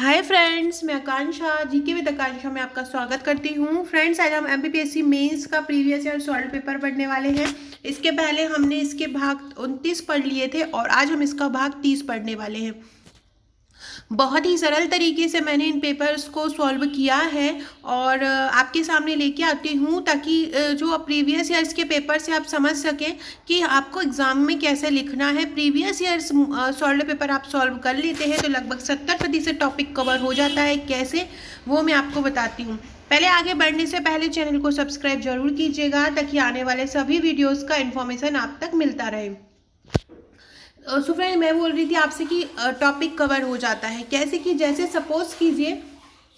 Hi friends, मैं आकांक्षा GK with आकांक्षा में आपका स्वागत करती हूँ। फ्रेंड्स, आज हम एमपीपीएससी मेंस का प्रीवियस ईयर सॉल्व पेपर पढ़ने वाले हैं। इसके पहले हमने इसके भाग 29 पढ़ लिए थे और आज हम इसका भाग 30 पढ़ने वाले हैं। बहुत ही सरल तरीके से मैंने इन पेपर्स को सॉल्व किया है और आपके सामने लेके आती हूँ ताकि जो प्रीवियस ईयर्स के पेपर से आप समझ सकें कि आपको एग्ज़ाम में कैसे लिखना है। प्रीवियस ईयर्स सॉल्व पेपर आप सॉल्व कर लेते हैं तो लगभग 70% टॉपिक कवर हो जाता है। कैसे, वो मैं आपको बताती हूँ। पहले आगे बढ़ने से पहले चैनल को सब्सक्राइब जरूर कीजिएगा ताकि आने वाले सभी वीडियोज़ का इन्फॉर्मेशन आप तक मिलता रहे। सो फ्रेंड, मैं बोल रही थी आपसे कि टॉपिक कवर हो जाता है कैसे, कि जैसे सपोज कीजिए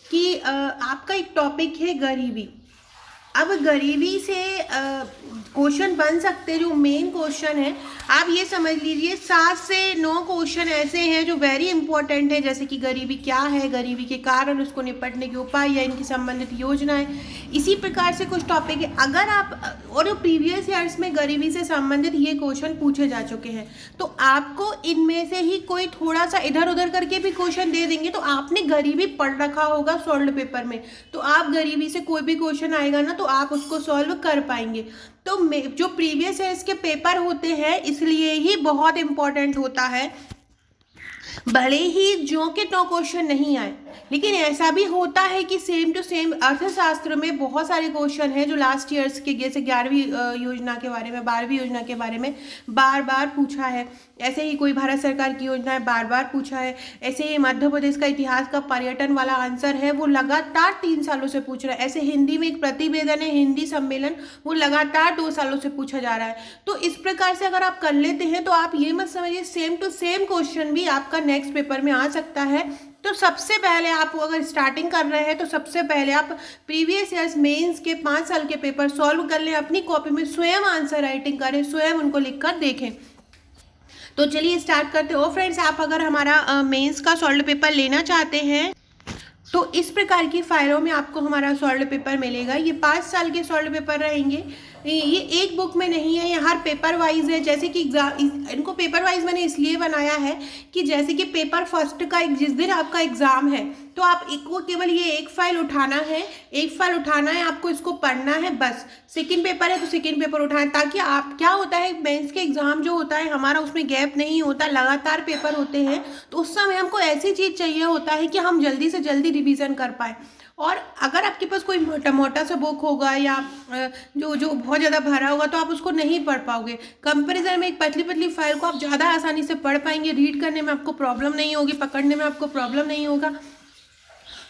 कि आपका एक टॉपिक है गरीबी। अब गरीबी से क्वेश्चन बन सकते हैं। जो मेन क्वेश्चन है, आप ये समझ लीजिए 7 से 9 क्वेश्चन ऐसे हैं जो वेरी इंपॉर्टेंट है, जैसे कि गरीबी क्या है, गरीबी के कारण, उसको निपटने के उपाय या इनकी संबंधित योजनाएं। इसी प्रकार से कुछ टॉपिक है। अगर आप और प्रीवियस ईयर्स में गरीबी से संबंधित ये क्वेश्चन पूछे जा चुके हैं तो आपको इनमें से ही कोई थोड़ा सा इधर उधर करके भी क्वेश्चन दे देंगे। तो आपने गरीबी पढ़ रखा होगा सॉल्व पेपर में, तो आप गरीबी से कोई भी क्वेश्चन आएगा ना तो आप उसको सॉल्व कर पाएंगे। तो जो प्रीवियस ईयर्स के पेपर होते हैं इसलिए ही बहुत इंपॉर्टेंट होता है। भले ही जो के 9 क्वेश्चन नहीं आए, लेकिन ऐसा भी होता है कि सेम टू सेम अर्थशास्त्र में बहुत सारे क्वेश्चन हैं जो लास्ट ईयर्स के जैसे 11वीं योजना के बारे में, 12वीं योजना के बारे में बार बार पूछा है। ऐसे ही कोई भारत सरकार की योजना है, बार बार पूछा है। ऐसे ही मध्य प्रदेश का इतिहास का पर्यटन वाला आंसर है, वो लगातार 3 सालों से पूछ रहा है। ऐसे हिंदी में एक प्रतिवेदन है, हिंदी सम्मेलन, वो लगातार 2 सालों से पूछा जा रहा है। तो इस प्रकार से अगर आप कर लेते हैं तो आप ये मत समझिए सेम टू सेम क्वेश्चन भी आपका नेक्स्ट पेपर में आ सकता है। तो सबसे पहले आप अगर स्टार्टिंग कर रहे हैं तो सबसे पहले आप प्रीवियस ईयर्स मेंस के 5 साल के पेपर सॉल्व कर लें। अपनी कॉपी में स्वयं आंसर राइटिंग करें, स्वयं उनको लिखकर देखें। तो चलिए स्टार्ट करते हो। फ्रेंड्स, आप अगर हमारा मेंस का सॉल्व पेपर लेना चाहते हैं तो इस प्रकार की फाइलों में आपको हमारा सॉल्व पेपर मिलेगा। ये 5 साल के सॉल्व पेपर रहेंगे। ये एक बुक में नहीं है, ये हर पेपर वाइज है। जैसे कि इनको पेपर वाइज मैंने इसलिए बनाया है कि जैसे कि पेपर फर्स्ट का जिस दिन आपका एग्जाम है तो आप को केवल ये एक फाइल उठाना है, आपको इसको पढ़ना है बस। सेकंड पेपर है तो सेकंड पेपर उठाएं, ताकि आप क्या होता है मेंस के एग्जाम जो होता है हमारा उसमें गैप नहीं होता, लगातार पेपर होते हैं। तो उस समय हमको ऐसी चीज़ चाहिए होता है कि हम जल्दी से जल्दी रिवीजन कर पाए। और अगर आपके पास कोई मोटा मोटा सा बुक होगा या जो बहुत ज़्यादा भरा होगा तो आप उसको नहीं पढ़ पाओगे। कंपैरिजन में एक पतली पतली फाइल को आप ज़्यादा आसानी से पढ़ पाएंगे, रीड करने में आपको प्रॉब्लम नहीं होगी, पकड़ने में आपको प्रॉब्लम नहीं होगा।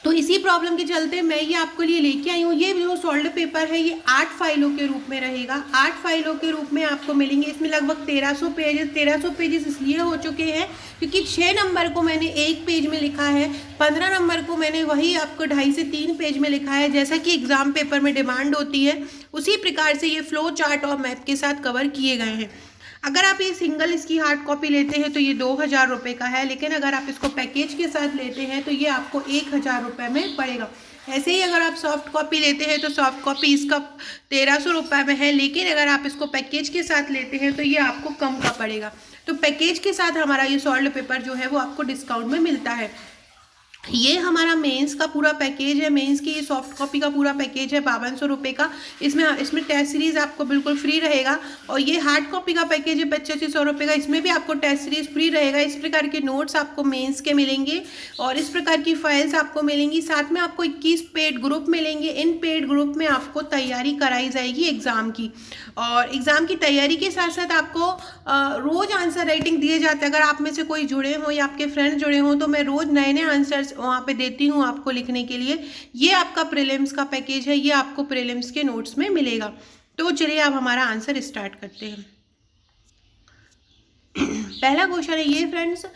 तो इसी प्रॉब्लम के चलते मैं ये आपके लिए लेके आई हूँ। ये जो सॉल्व पेपर है ये 8 फाइलों के रूप में रहेगा। 8 फाइलों के रूप में आपको मिलेंगे। इसमें लगभग 1300 पेजेस इसलिए हो चुके हैं क्योंकि 6 नंबर को मैंने एक पेज में लिखा है, 15 नंबर को मैंने वही आपको 2.5 से 3 पेज में लिखा है। जैसा कि एग्जाम पेपर में डिमांड होती है उसी प्रकार से ये फ्लो चार्ट और मैप के साथ कवर किए गए हैं। अगर आप ये सिंगल इसकी हार्ड कॉपी लेते हैं तो ये 2000 रुपये का है, लेकिन अगर आप इसको पैकेज के साथ लेते हैं तो ये आपको 1000 रुपये में पड़ेगा। ऐसे ही अगर आप सॉफ्ट कॉपी लेते हैं तो सॉफ्ट कॉपी इसका 1300 रुपये में है, लेकिन अगर आप इसको पैकेज के साथ लेते हैं तो ये आपको कम का पड़ेगा। तो पैकेज के साथ हमारा ये सॉल्व पेपर जो है वो आपको डिस्काउंट में मिलता है। ये हमारा मेंस का पूरा पैकेज है। मेंस की ये सॉफ्ट कॉपी का पूरा पैकेज है 5200 रुपये का। इसमें टेस्ट सीरीज आपको बिल्कुल फ्री रहेगा। और ये हार्ड कॉपी का पैकेज है 8500 रुपये का, इसमें भी आपको टेस्ट सीरीज फ्री रहेगा। इस प्रकार के नोट्स आपको मेंस के मिलेंगे और इस प्रकार की फाइल्स आपको मिलेंगी। साथ में आपको 21 पेड ग्रुप मिलेंगे। इन पेड ग्रुप में आपको तैयारी कराई जाएगी एग्ज़ाम की, और एग्ज़ाम की तैयारी के साथ साथ आपको रोज़ आंसर राइटिंग दिए जाते हैं। अगर आप में से कोई जुड़े हों या आपके फ्रेंड्स जुड़े हों तो मैं रोज़ नए नए आंसर्स वहाँ पे देती हूँ आपको लिखने के लिए। ये आपका प्रीलिम्स का पैकेज है, ये आपको प्रीलिम्स के नोट्स में मिलेगा। तो चलिए आप हमारा आंसर स्टार्ट करते हैं। पहला क्वेश्चन है ये फ्रेंड्स,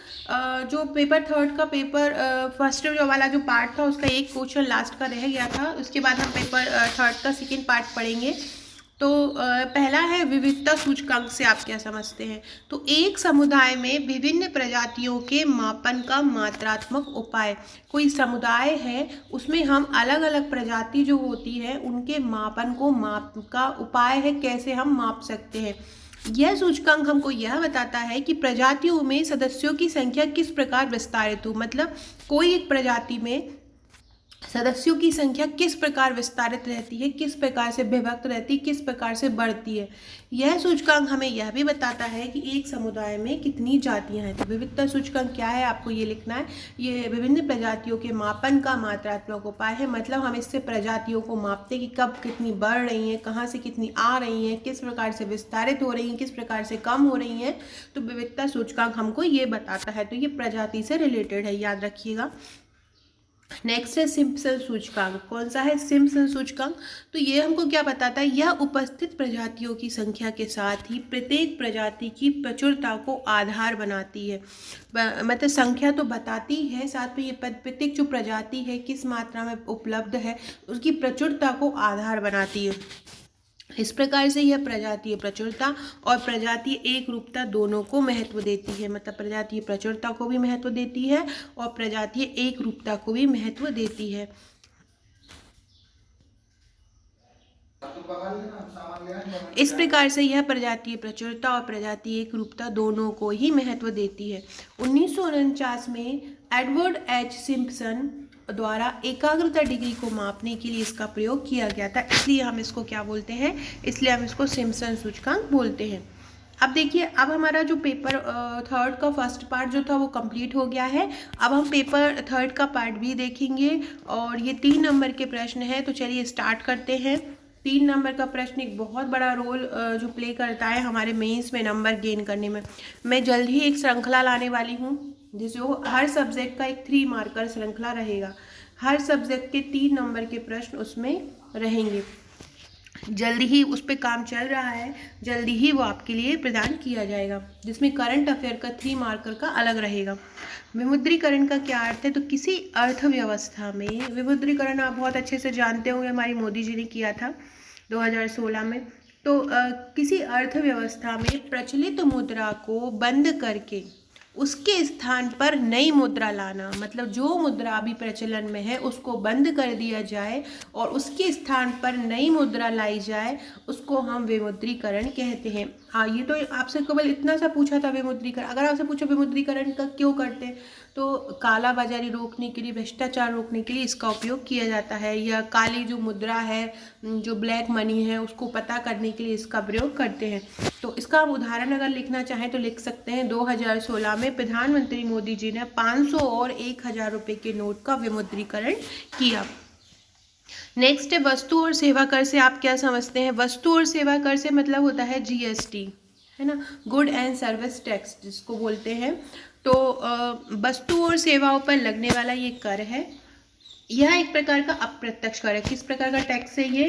जो पेपर थर्ड का पेपर फर्स्ट जो वाला जो पार्ट था उसका एक क्वेश्चन लास्ट का रह गया था। उसके बाद हम पेपर थर्ड का सेकेंड पार्ट पढ़ेंगे। तो पहला है विविधता सूचकांक से आप क्या समझते हैं। तो एक समुदाय में विभिन्न प्रजातियों के मापन का मात्रात्मक उपाय। कोई समुदाय है उसमें हम अलग अलग प्रजाति जो होती है उनके मापन को माप का उपाय है कैसे हम माप सकते हैं। यह सूचकांक हमको यह बताता है कि प्रजातियों में सदस्यों की संख्या किस प्रकार विस्तारित हो, मतलब कोई एक प्रजाति में सदस्यों की संख्या किस प्रकार विस्तारित रहती है, किस प्रकार से विभक्त रहती है, किस प्रकार से बढ़ती है। यह सूचकांक हमें यह भी बताता है कि एक समुदाय में कितनी जातियां हैं। तो विविधता सूचकांक क्या है, आपको ये लिखना है। ये विभिन्न प्रजातियों के मापन का मात्रात्मक उपाय है, मतलब हम इससे प्रजातियों को मापते हैं कि कब कितनी बढ़ रही हैं, कहाँ से कितनी आ रही हैं, किस प्रकार से विस्तारित हो रही हैं, किस प्रकार से कम हो रही हैं। तो विविधता सूचकांक हमको ये बताता है। तो ये प्रजाति से रिलेटेड है, याद रखिएगा। नेक्स्ट है सिम्पसन सूचकांक। कौन सा है? सिम्पसन सूचकांक। तो ये हमको क्या बताता है, यह उपस्थित प्रजातियों की संख्या के साथ ही प्रत्येक प्रजाति की प्रचुरता को आधार बनाती है। मतलब संख्या तो बताती है, साथ में ये प्रत्येक जो प्रजाति है किस मात्रा में उपलब्ध है उसकी प्रचुरता को आधार बनाती है। इस प्रकार से यह प्रजातीय प्रचुरता और प्रजातीय एक रूपता दोनों को महत्व देती है। मतलब प्रजातीय प्रचुरता को भी महत्व देती है और प्रजातीय एक रूपता को भी महत्व देती है। इस प्रकार से यह प्रजातीय प्रचुरता और प्रजातीय एक रूपता दोनों को ही महत्व देती है। 1949 में एडवर्ड एच सिम्पसन द्वारा एकाग्रता डिग्री को मापने के लिए इसका प्रयोग किया गया था, इसलिए हम इसको क्या बोलते हैं, इसलिए हम इसको सिम्पसन सूचकांक बोलते हैं। अब देखिए, अब हमारा जो पेपर थर्ड का फर्स्ट पार्ट जो था वो कंप्लीट हो गया है। अब हम पेपर थर्ड का पार्ट भी देखेंगे और ये 3 नंबर के प्रश्न है। तो चलिए स्टार्ट करते हैं। 3 नंबर का प्रश्न एक बहुत बड़ा रोल जो प्ले करता है हमारे मेंस में नंबर गेन करने में। मैं जल्द ही एक श्रृंखला लाने वाली हूँ जिसको हर सब्जेक्ट का एक 3 मार्कर श्रृंखला रहेगा। हर सब्जेक्ट के 3 नंबर के प्रश्न उसमें रहेंगे। जल्दी ही उस पर काम चल रहा है, जल्दी ही वो आपके लिए प्रदान किया जाएगा, जिसमें करंट अफेयर का 3 मार्कर का अलग रहेगा। विमुद्रीकरण का क्या अर्थ है? तो किसी अर्थव्यवस्था में, विमुद्रीकरण आप बहुत अच्छे से जानते होंगे, हमारी मोदी जी ने किया था 2016 में। तो किसी अर्थव्यवस्था में प्रचलित मुद्रा को बंद करके उसके स्थान पर नई मुद्रा लाना, मतलब जो मुद्रा अभी प्रचलन में है उसको बंद कर दिया जाए और उसके स्थान पर नई मुद्रा लाई जाए, उसको हम विमुद्रीकरण कहते हैं। हाँ, ये तो आपसे केवल इतना सा पूछा था विमुद्रीकरण। अगर आपसे पूछो विमुद्रीकरण का क्यों करते हैं, तो काला बाजारी रोकने के लिए, भ्रष्टाचार रोकने के लिए इसका उपयोग किया जाता है, या काली जो मुद्रा है, जो ब्लैक मनी है, उसको पता करने के लिए इसका प्रयोग करते हैं। तो इसका हम उदाहरण अगर लिखना चाहें तो लिख सकते हैं। 2016 में प्रधानमंत्री मोदी जी ने 500 और 1000 रुपये के नोट का विमुद्रीकरण किया। नेक्स्ट है वस्तु और सेवा कर से आप क्या समझते हैं? वस्तु और सेवा कर से मतलब होता है जीएसटी, है ना, गुड एंड सर्विस टैक्स जिसको बोलते हैं। तो वस्तु और सेवाओं पर लगने वाला ये कर है, यह एक प्रकार का अप्रत्यक्ष कर है। किस प्रकार का टैक्स है ये?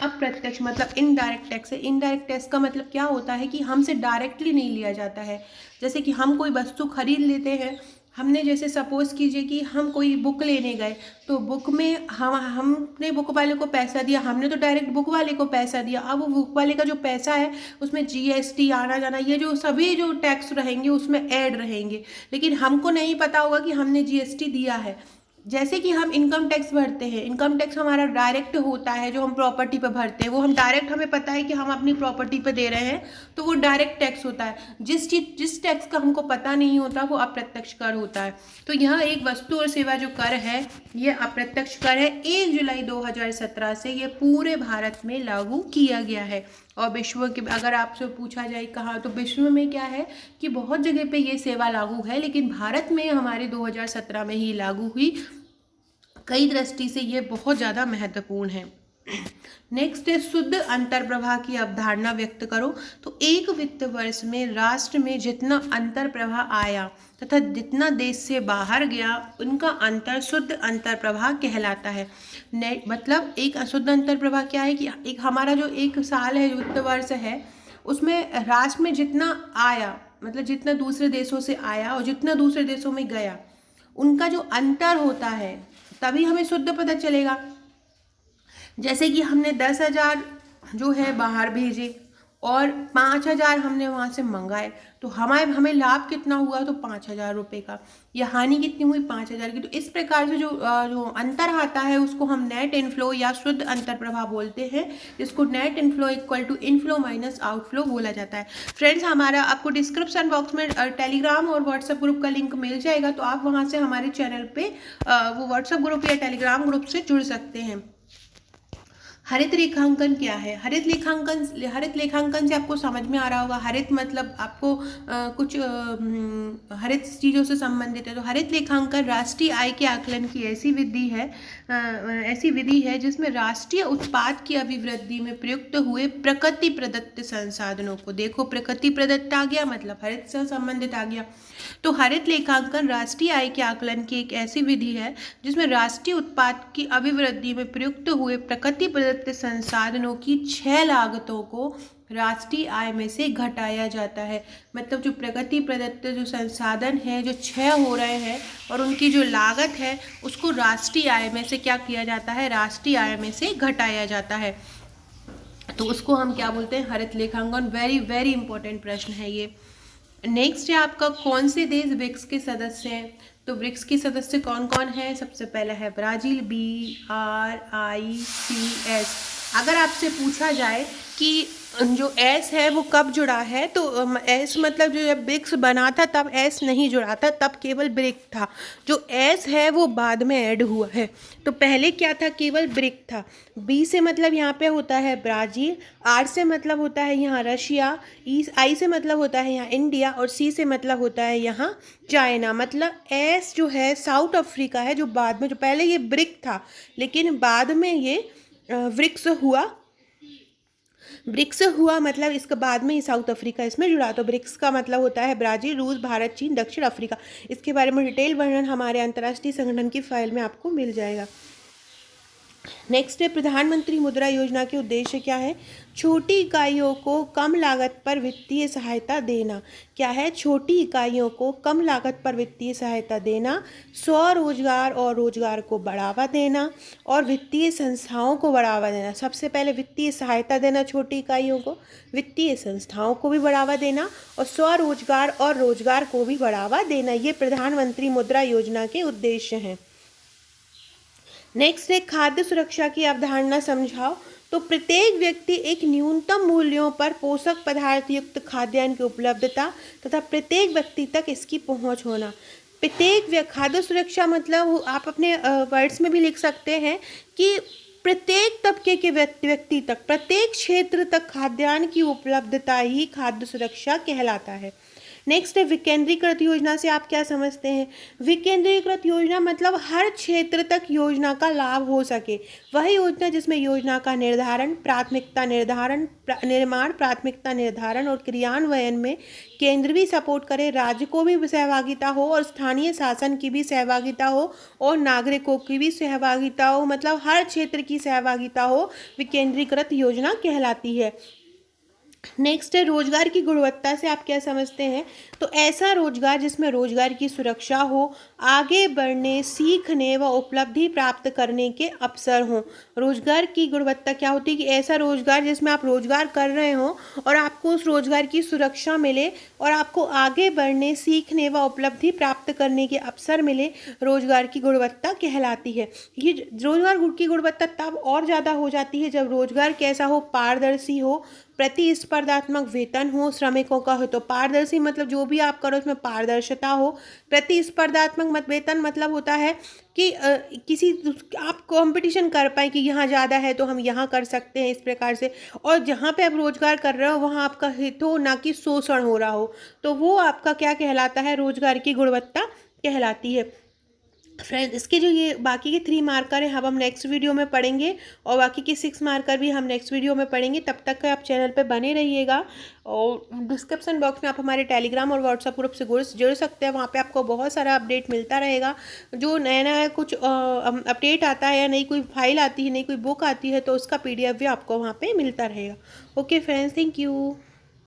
अप्रत्यक्ष, मतलब इनडायरेक्ट टैक्स है। इनडायरेक्ट टैक्स का मतलब क्या होता है कि हमसे डायरेक्टली नहीं लिया जाता है। जैसे कि हम कोई वस्तु खरीद लेते हैं, हमने जैसे सपोज कीजिए कि हम कोई बुक लेने गए, तो बुक में हमने बुक वाले को पैसा दिया, हमने तो डायरेक्ट बुक वाले को पैसा दिया। अब वो बुक वाले का जो पैसा है उसमें जीएसटी, आना जाना, ये जो सभी जो टैक्स रहेंगे उसमें ऐड रहेंगे, लेकिन हमको नहीं पता होगा कि हमने जीएसटी दिया है। जैसे कि हम इनकम टैक्स भरते हैं, इनकम टैक्स हमारा डायरेक्ट होता है, जो हम प्रॉपर्टी पे भरते हैं वो हम डायरेक्ट, हमें पता है कि हम अपनी प्रॉपर्टी पे दे रहे हैं, तो वो डायरेक्ट टैक्स होता है। जिस टैक्स का हमको पता नहीं होता वो अप्रत्यक्ष कर होता है। तो यह एक वस्तु और सेवा जो कर है ये अप्रत्यक्ष कर है। 1 जुलाई 2017 से ये पूरे भारत में लागू किया गया है। और विश्व के अगर आपसे पूछा जाए कहाँ, तो विश्व में क्या है कि बहुत जगह पे ये सेवा लागू है, लेकिन भारत में हमारे 2017 में ही लागू हुई। कई दृष्टि से ये बहुत ज़्यादा महत्वपूर्ण है। नेक्स्ट है शुद्ध अंतर प्रवाह की अवधारणा व्यक्त करो। तो एक वित्त वर्ष में राष्ट्र में जितना अंतर प्रवाह आया तथा जितना देश से बाहर गया, उनका अंतर शुद्ध अंतर प्रवाह कहलाता है। मतलब एक अशुद्ध अंतर प्रवाह क्या है कि एक हमारा जो एक साल है, वित्त वर्ष है, उसमें राष्ट्र में जितना आया, मतलब जितना दूसरे देशों से आया और जितना दूसरे देशों में गया, उनका जो अंतर होता है तभी हमें शुद्ध पता चलेगा। जैसे कि हमने 10,000 जो है बाहर भेजे और 5,000 हमने वहाँ से मंगाए, तो हमें लाभ कितना हुआ, तो 5,000 रुपये का। या हानि कितनी हुई, 5,000 की। तो इस प्रकार से जो अंतर आता है उसको हम नेट इनफ्लो या शुद्ध अंतर प्रभाव बोलते हैं, जिसको net inflow equal to inflow minus outflow बोला जाता है। फ्रेंड्स, हमारा आपको डिस्क्रिप्शन बॉक्स में टेलीग्राम और व्हाट्सएप ग्रुप का लिंक मिल जाएगा, तो आप वहाँ से हमारे चैनल पे वो व्हाट्सएप ग्रुप या टेलीग्राम ग्रुप से जुड़ सकते हैं। हरित लेखांकन क्या है? हरित लेखांकन से आपको समझ में आ रहा होगा, हरित मतलब आपको कुछ हरित चीज़ों से संबंधित है। तो हरित लेखांकन राष्ट्रीय आय के आकलन की ऐसी विधि है जिसमें राष्ट्रीय उत्पाद की अभिवृद्धि में प्रयुक्त हुए प्रकृति प्रदत्त संसाधनों को, देखो प्रकृति प्रदत्त आ गया मतलब हरित से संबंधित आ गया। तो हरित लेखांकन राष्ट्रीय आय के आकलन की एक ऐसी विधि है जिसमें राष्ट्रीय उत्पाद की अभिवृद्धि में प्रयुक्त हुए प्रकृति प्रदत्त संसाधनों की 6 लागतों को राष्ट्रीय आय में से घटाया जाता है। मतलब जो प्रकृति प्रदत्त जो संसाधन है जो क्षय हो रहे हैं और उनकी जो लागत है उसको राष्ट्रीय आय में से क्या किया जाता है, राष्ट्रीय आय में से घटाया जाता है। तो उसको हम क्या बोलते हैं, हरित लेखांकन। वेरी वेरी इंपॉर्टेंट प्रश्न है ये। नेक्स्ट है आपका, कौन से देश ब्रिक्स के सदस्य हैं? तो ब्रिक्स के सदस्य कौन कौन है? सबसे पहला है ब्राज़ील, BRICS। अगर आपसे पूछा जाए कि जो एस है वो कब जुड़ा है, तो एस मतलब जो जब ब्रिक्स बना था तब एस नहीं जुड़ा था, तब केवल ब्रिक था। जो एस है वो बाद में ऐड हुआ है। तो पहले क्या था, केवल ब्रिक था। बी से मतलब यहाँ पे होता है ब्राज़ील, आर से मतलब होता है यहाँ रशिया, आई से मतलब होता है यहाँ इंडिया, और सी से मतलब होता है यहाँ चाइना। मतलब एस जो है साउथ अफ्रीका है, जो बाद में, जो पहले ये ब्रिक था लेकिन बाद में ये ब्रिक्स हुआ मतलब इसके बाद में ही साउथ अफ्रीका इसमें जुड़ा। तो ब्रिक्स का मतलब होता है ब्राज़ील, रूस, भारत, चीन, दक्षिण अफ्रीका। इसके बारे में डिटेल वर्णन हमारे अंतर्राष्ट्रीय संगठन की फाइल में आपको मिल जाएगा। नेक्स्ट है, प्रधानमंत्री मुद्रा योजना के उद्देश्य क्या है? छोटी इकाइयों को कम लागत पर वित्तीय सहायता देना। क्या है? छोटी इकाइयों को कम लागत पर वित्तीय सहायता देना, स्वरोजगार और रोजगार को बढ़ावा देना, और वित्तीय संस्थाओं को बढ़ावा देना। सबसे पहले वित्तीय सहायता देना छोटी इकाइयों को, वित्तीय संस्थाओं को भी बढ़ावा देना, और स्वरोजगार और रोजगार को भी बढ़ावा देना। ये प्रधानमंत्री मुद्रा योजना के उद्देश्य हैं। नेक्स्ट है, खाद्य सुरक्षा की अवधारणा समझाओ। तो प्रत्येक व्यक्ति एक न्यूनतम मूल्यों पर पोषक पदार्थ युक्त खाद्यान्न की उपलब्धता तथा प्रत्येक व्यक्ति तक इसकी पहुंच होना। खाद्य सुरक्षा मतलब आप अपने वर्ड्स में भी लिख सकते हैं कि प्रत्येक तबके के व्यक्ति तक, प्रत्येक क्षेत्र तक खाद्यान्न की उपलब्धता ही खाद्य सुरक्षा कहलाता है। नेक्स्ट है, विकेंद्रीकृत योजना से आप क्या समझते हैं? विकेंद्रीकृत योजना मतलब हर क्षेत्र तक योजना का लाभ हो सके। वह योजना जिसमें योजना का निर्धारण, प्राथमिकता निर्धारण और क्रियान्वयन में केंद्र भी सपोर्ट करे, राज्य को भी सहभागिता हो और स्थानीय शासन की भी सहभागिता हो और नागरिकों की भी सहभागिता हो, मतलब हर क्षेत्र की सहभागिता हो, विकेंद्रीकृत योजना कहलाती है। नेक्स्ट है, रोजगार की गुणवत्ता से आप क्या समझते हैं? तो ऐसा रोजगार जिसमें रोजगार की सुरक्षा हो, आगे बढ़ने, सीखने व उपलब्धि प्राप्त करने के अवसर हों। रोजगार की गुणवत्ता क्या होती है कि ऐसा रोजगार जिसमें आप रोजगार कर रहे हो और आपको उस रोजगार की सुरक्षा मिले और आपको आगे बढ़ने, सीखने व उपलब्धि प्राप्त करने के अवसर मिले, रोजगार की गुणवत्ता कहलाती है। ये रोजगार की गुणवत्ता तब और ज़्यादा हो जाती है जब रोजगार कैसा हो, पारदर्शी हो, प्रतिस्पर्धात्मक वेतन हो, श्रमिकों का हो। तो पारदर्शी मतलब जो भी आप करो उसमें पारदर्शिता हो। प्रतिस्पर्धात्मक वेतन मतलब होता है कि किसी आप कंपटीशन कर पाए कि यहाँ ज़्यादा है तो हम यहाँ कर सकते हैं, इस प्रकार से। और जहाँ पे आप रोजगार कर रहे हो वहाँ आपका हित हो, ना कि शोषण हो रहा हो, तो वो आपका क्या कहलाता है? रोजगार की गुणवत्ता कहलाती है। फ्रेंड्स, इसके जो ये बाकी के 3 मार्कर हैं हम नेक्स्ट वीडियो में पढ़ेंगे और बाकी के 6 मार्कर भी हम नेक्स्ट वीडियो में पढ़ेंगे। तब तक आप चैनल पे बने रहिएगा और डिस्क्रिप्शन बॉक्स में आप हमारे टेलीग्राम और व्हाट्सएप ग्रुप से जुड़ सकते हैं। वहाँ पे आपको बहुत सारा अपडेट मिलता रहेगा। जो नया नया कुछ अपडेट आता है या नई कोई फाइल आती है, नई कोई बुक आती है, तो उसका PDF भी आपको वहाँ पर मिलता रहेगा। Okay friends, thank you.